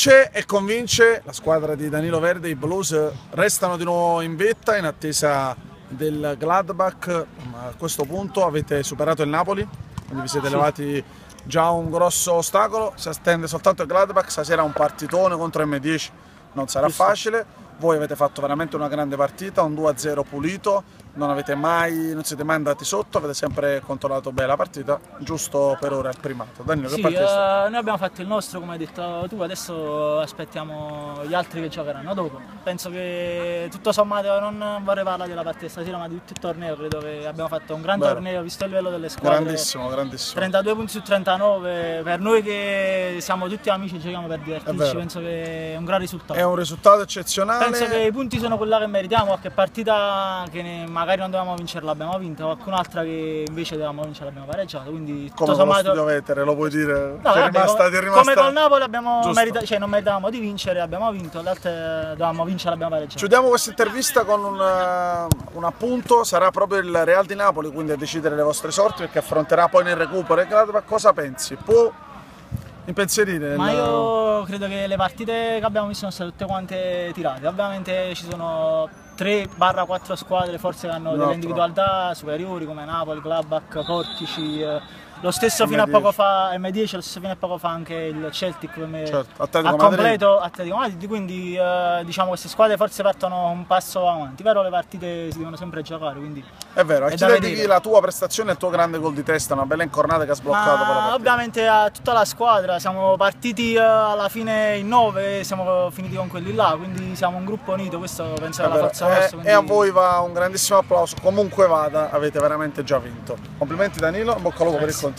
Vince e convince la squadra di Danilo Verde, i Blues restano di nuovo in vetta in attesa del Gladbach. A questo punto avete superato il Napoli, quindi vi siete levati già un grosso ostacolo, si attende soltanto il Gladbach, stasera un partitone contro M10, non sarà facile. Voi avete fatto veramente una grande partita, un 2-0 pulito, non siete mai andati sotto, avete sempre controllato bene la partita, giusto per ora il primato. Danilo, che partita è stata? Noi abbiamo fatto il nostro, come hai detto tu, adesso aspettiamo gli altri che giocheranno dopo. Penso che tutto sommato, non vorrei parlare della partita stasera, ma di tutto il torneo, credo che abbiamo fatto un gran torneo, visto il livello delle squadre. Grandissimo, grandissimo. 32 punti su 39, per noi che siamo tutti amici e giochiamo per divertirci, penso che è un gran risultato. È un risultato eccezionale. Penso che i punti sono quelli che meritiamo, qualche partita che magari non dovevamo vincere l'abbiamo vinta, qualcun'altra che invece dovevamo vincere l'abbiamo pareggiata, quindi tutto come sommato... Come lo studio Vetere, lo puoi dire? No, vabbè, come col Napoli abbiamo non meritavamo di vincere, abbiamo vinto, le altre dovevamo vincere, l'abbiamo pareggiata. Chiudiamo questa intervista con un appunto, sarà proprio il Real di Napoli quindi a decidere le vostre sorti, perché affronterà poi nel recupero. Cosa pensi? Può impensierire? Ma io credo che le partite che abbiamo visto sono state tutte quante tirate, ovviamente ci sono 3-4 squadre forse che hanno delle individualità superiori come Napoli, Gladbach, Portici, lo stesso fino a poco fa M10, lo stesso fino a poco fa anche il Celtic a completo Atletico Madrid, quindi diciamo queste squadre forse partono un passo avanti, però le partite si devono sempre giocare, quindi è vero. E ci dedichi la tua prestazione e il tuo grande gol di testa, una bella incornata che ha sbloccato per la partita. Ovviamente a tutta la squadra, siamo partiti alla fine in 9, siamo finiti con quelli là, quindi siamo un gruppo unito, questo penso è la forza nostra. Quindi... E a voi va un grandissimo applauso, comunque vada, avete veramente già vinto. Complimenti Danilo, in bocca al lupo per il continuo.